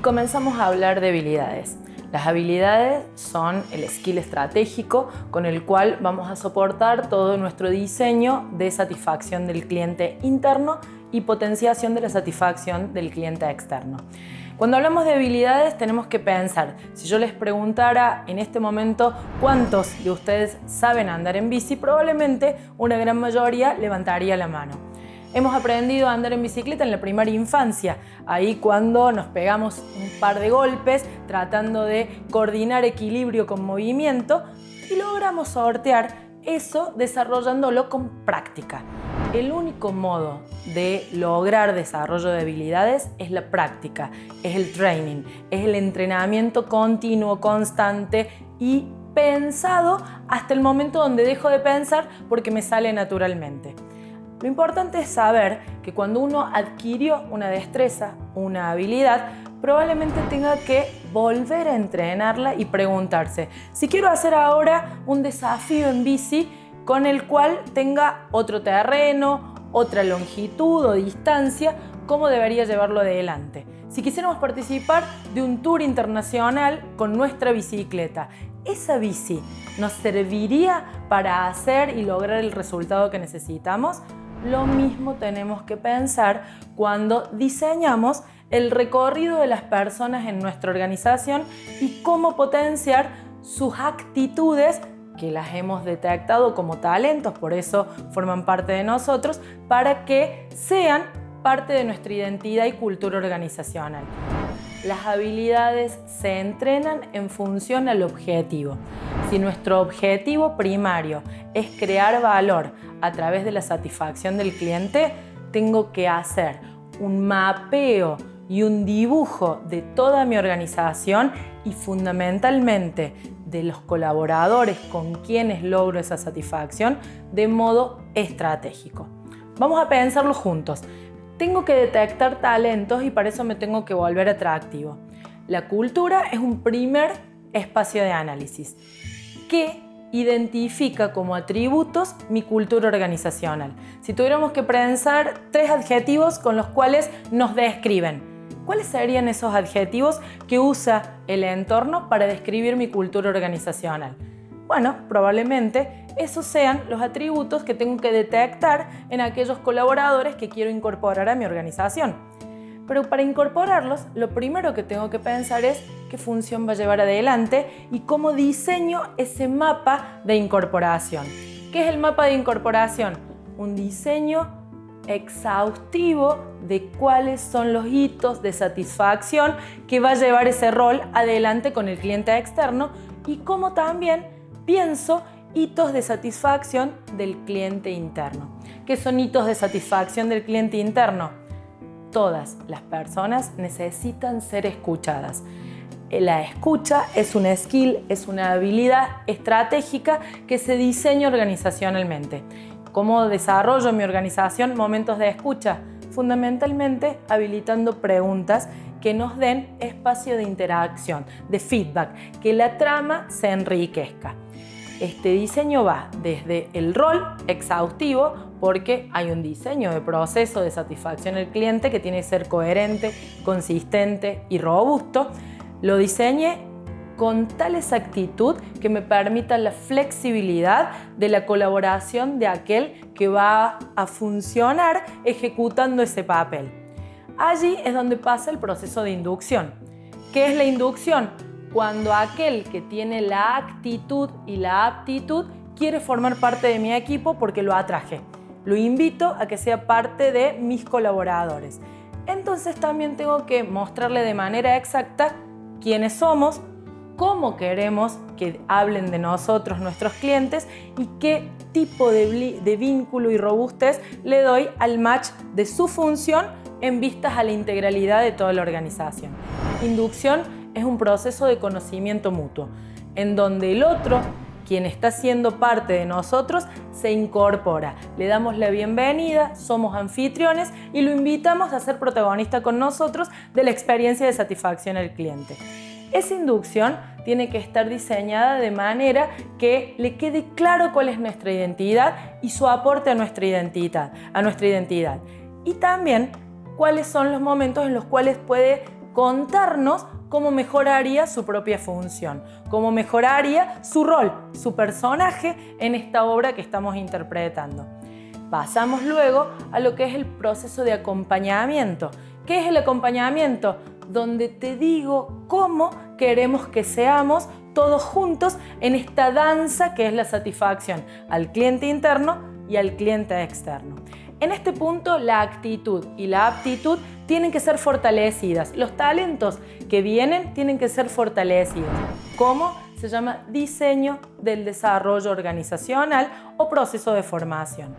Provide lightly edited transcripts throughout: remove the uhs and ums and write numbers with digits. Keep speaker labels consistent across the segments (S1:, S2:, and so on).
S1: y comenzamos a hablar de habilidades. Las habilidades son el skill estratégico con el cual vamos a soportar todo nuestro diseño de satisfacción del cliente interno y potenciación de la satisfacción del cliente externo. Cuando hablamos de habilidades tenemos que pensar, si yo les preguntara en este momento cuántos de ustedes saben andar en bici, probablemente una gran mayoría levantaría la mano. Hemos aprendido a andar en bicicleta en la primaria infancia, ahí cuando nos pegamos un par de golpes tratando de coordinar equilibrio con movimiento y logramos sortear eso desarrollándolo con práctica. El único modo de lograr desarrollo de habilidades es la práctica, es el training, es el entrenamiento continuo, constante y pensado hasta el momento donde dejo de pensar porque me sale naturalmente. Lo importante es saber que cuando uno adquirió una destreza, una habilidad, probablemente tenga que volver a entrenarla y preguntarse, si quiero hacer ahora un desafío en bici con el cual tenga otro terreno, otra longitud o distancia, ¿cómo debería llevarlo adelante? Si quisiéramos participar de un tour internacional con nuestra bicicleta, ¿esa bici nos serviría para hacer y lograr el resultado que necesitamos? Lo mismo tenemos que pensar cuando diseñamos el recorrido de las personas en nuestra organización y cómo potenciar sus actitudes que las hemos detectado como talentos, por eso forman parte de nosotros, para que sean parte de nuestra identidad y cultura organizacional. Las habilidades se entrenan en función al objetivo. Si nuestro objetivo primario es crear valor a través de la satisfacción del cliente, tengo que hacer un mapeo y un dibujo de toda mi organización y fundamentalmente de los colaboradores con quienes logro esa satisfacción de modo estratégico. Vamos a pensarlo juntos. Tengo que detectar talentos y para eso me tengo que volver atractivo. La cultura es un primer espacio de análisis que identifica como atributos mi cultura organizacional. Si tuviéramos que pensar 3 adjetivos con los cuales nos describen, ¿cuáles serían esos adjetivos que usa el entorno para describir mi cultura organizacional? Bueno, probablemente esos sean los atributos que tengo que detectar en aquellos colaboradores que quiero incorporar a mi organización. Pero para incorporarlos, lo primero que tengo que pensar es qué función va a llevar adelante y cómo diseño ese mapa de incorporación. ¿Qué es el mapa de incorporación? Un diseño exhaustivo de cuáles son los hitos de satisfacción que va a llevar ese rol adelante con el cliente externo y cómo también pienso hitos de satisfacción del cliente interno. ¿Qué son hitos de satisfacción del cliente interno? Todas las personas necesitan ser escuchadas. La escucha es una skill, es una habilidad estratégica que se diseña organizacionalmente. ¿Cómo desarrollo mi organización momentos de escucha? Fundamentalmente habilitando preguntas que nos den espacio de interacción, de feedback, que la trama se enriquezca. Este diseño va desde el rol exhaustivo, porque hay un diseño de proceso de satisfacción del cliente que tiene que ser coherente, consistente y robusto. Lo diseñé con tal exactitud que me permita la flexibilidad de la colaboración de aquel que va a funcionar ejecutando ese papel. Allí es donde pasa el proceso de inducción. ¿Qué es la inducción? Cuando aquel que tiene la actitud y la aptitud quiere formar parte de mi equipo porque lo atraje. Lo invito a que sea parte de mis colaboradores. Entonces también tengo que mostrarle de manera exacta quiénes somos, cómo queremos que hablen de nosotros nuestros clientes y qué tipo de vínculo y robustez le doy al match de su función en vistas a la integralidad de toda la organización. Inducción es un proceso de conocimiento mutuo, en donde el otro, quien está siendo parte de nosotros, se incorpora. Le damos la bienvenida, somos anfitriones y lo invitamos a ser protagonista con nosotros de la experiencia de satisfacción al cliente. Esa inducción tiene que estar diseñada de manera que le quede claro cuál es nuestra identidad y su aporte a nuestra identidad. Y también cuáles son los momentos en los cuales puede contarnos cómo mejoraría su propia función, cómo mejoraría su rol, su personaje en esta obra que estamos interpretando. Pasamos luego a lo que es el proceso de acompañamiento. ¿Qué es el acompañamiento? Donde te digo cómo queremos que seamos todos juntos en esta danza que es la satisfacción al cliente interno y al cliente externo. En este punto, la actitud y la aptitud tienen que ser fortalecidas. Los talentos que vienen tienen que ser fortalecidos. ¿Cómo? Se llama diseño del desarrollo organizacional o proceso de formación.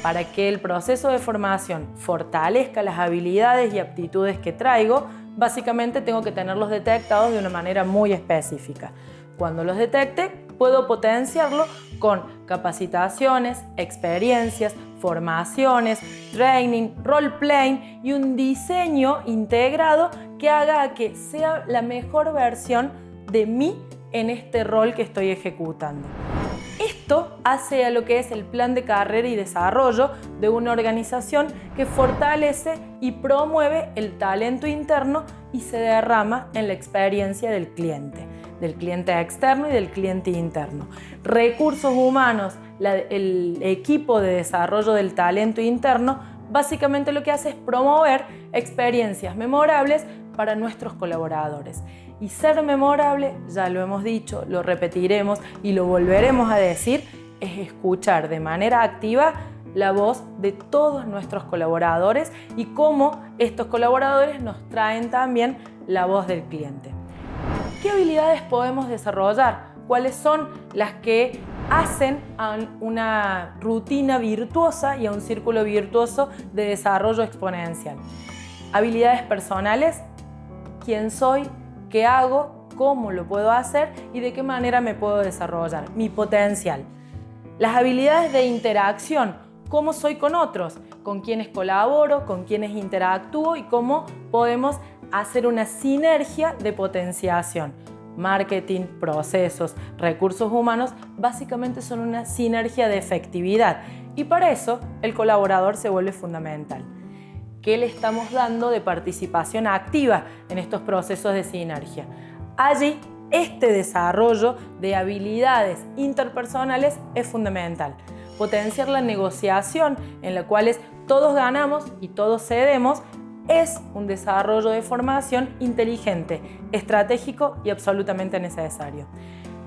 S1: Para que el proceso de formación fortalezca las habilidades y aptitudes que traigo, básicamente tengo que tenerlos detectados de una manera muy específica. Cuando los detecte, puedo potenciarlo con capacitaciones, experiencias, formaciones, training, role-playing y un diseño integrado que haga que sea la mejor versión de mí en este rol que estoy ejecutando. Esto hace a lo que es el plan de carrera y desarrollo de una organización que fortalece y promueve el talento interno y se derrama en la experiencia del cliente externo y del cliente interno. Recursos humanos, el equipo de desarrollo del talento interno, básicamente lo que hace es promover experiencias memorables para nuestros colaboradores. Y ser memorable, ya lo hemos dicho, lo repetiremos y lo volveremos a decir, es escuchar de manera activa la voz de todos nuestros colaboradores y cómo estos colaboradores nos traen también la voz del cliente. ¿Qué habilidades podemos desarrollar? ¿Cuáles son las que hacen a una rutina virtuosa y a un círculo virtuoso de desarrollo exponencial? Habilidades personales, quién soy, qué hago, cómo lo puedo hacer y de qué manera me puedo desarrollar, mi potencial. Las habilidades de interacción, cómo soy con otros, con quienes colaboro, con quienes interactúo y cómo podemos hacer una sinergia de potenciación. Marketing, procesos, recursos humanos, básicamente son una sinergia de efectividad y para eso el colaborador se vuelve fundamental. ¿Qué le estamos dando de participación activa en estos procesos de sinergia? Allí, este desarrollo de habilidades interpersonales es fundamental. Potenciar la negociación en la cual todos ganamos y todos cedemos es un desarrollo de formación inteligente, estratégico y absolutamente necesario.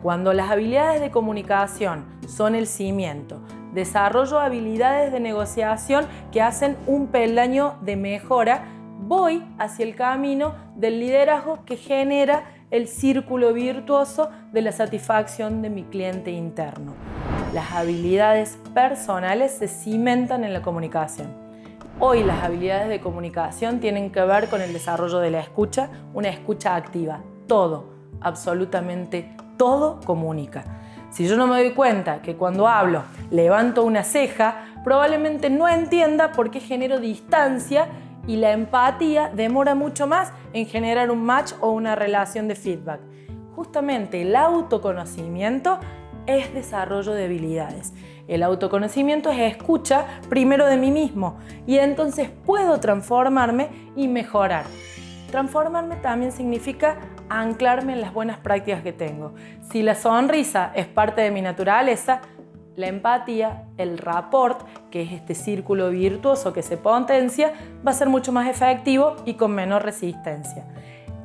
S1: Cuando las habilidades de comunicación son el cimiento, desarrollo habilidades de negociación que hacen un peldaño de mejora, voy hacia el camino del liderazgo que genera el círculo virtuoso de la satisfacción de mi cliente interno. Las habilidades personales se cimentan en la comunicación. Hoy las habilidades de comunicación tienen que ver con el desarrollo de la escucha, una escucha activa. Todo, absolutamente todo comunica. Si yo no me doy cuenta que cuando hablo levanto una ceja, probablemente no entienda por qué genero distancia y la empatía demora mucho más en generar un match o una relación de feedback. Justamente el autoconocimiento es desarrollo de habilidades. El autoconocimiento es escucha primero de mí mismo y entonces puedo transformarme y mejorar. Transformarme también significa anclarme en las buenas prácticas que tengo. Si la sonrisa es parte de mi naturaleza, la empatía, el rapport, que es este círculo virtuoso que se potencia, va a ser mucho más efectivo y con menor resistencia.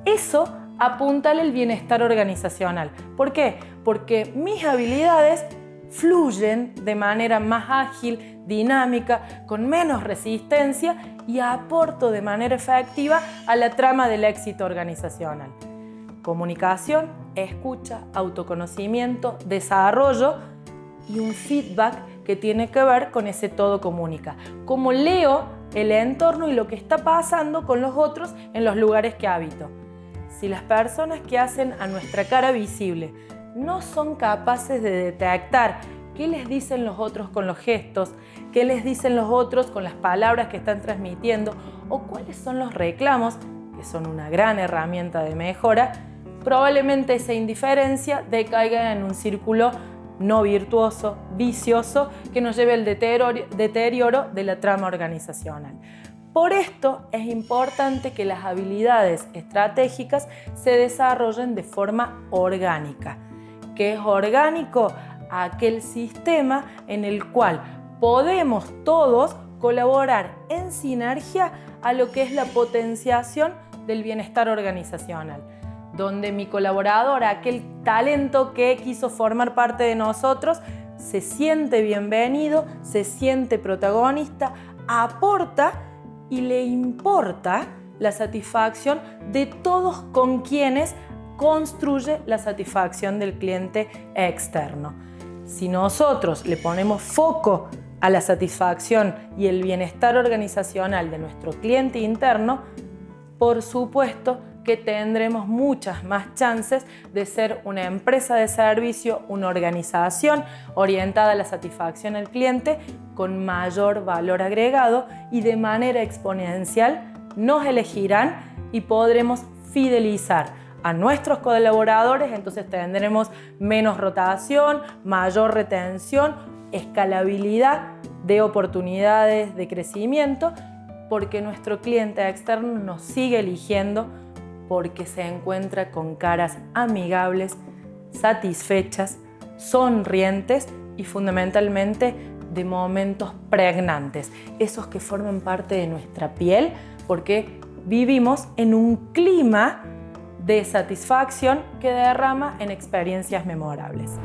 S1: Eso apuntale el bienestar organizacional. ¿Por qué? Porque mis habilidades fluyen de manera más ágil, dinámica, con menos resistencia y aporto de manera efectiva a la trama del éxito organizacional. Comunicación, escucha, autoconocimiento, desarrollo y un feedback que tiene que ver con ese todo comunica. Cómo leo el entorno y lo que está pasando con los otros en los lugares que habito. Si las personas que hacen a nuestra cara visible no son capaces de detectar qué les dicen los otros con los gestos, qué les dicen los otros con las palabras que están transmitiendo o cuáles son los reclamos, que son una gran herramienta de mejora, probablemente esa indiferencia decaiga en un círculo no virtuoso, vicioso, que nos lleve al deterioro de la trama organizacional. Por esto es importante que las habilidades estratégicas se desarrollen de forma orgánica. ¿Qué es orgánico? Aquel sistema en el cual podemos todos colaborar en sinergia a lo que es la potenciación del bienestar organizacional, donde mi colaborador, aquel talento que quiso formar parte de nosotros, se siente bienvenido, se siente protagonista, aporta y le importa la satisfacción de todos con quienes construye la satisfacción del cliente externo. Si nosotros le ponemos foco a la satisfacción y el bienestar organizacional de nuestro cliente interno, por supuesto que tendremos muchas más chances de ser una empresa de servicio, una organización orientada a la satisfacción del cliente con mayor valor agregado, y de manera exponencial nos elegirán y podremos fidelizar a nuestros colaboradores. Entonces tendremos menos rotación, mayor retención, escalabilidad de oportunidades de crecimiento, porque nuestro cliente externo nos sigue eligiendo porque se encuentra con caras amigables, satisfechas, sonrientes y fundamentalmente de momentos pregnantes, esos que forman parte de nuestra piel, porque vivimos en un clima de satisfacción que derrama en experiencias memorables.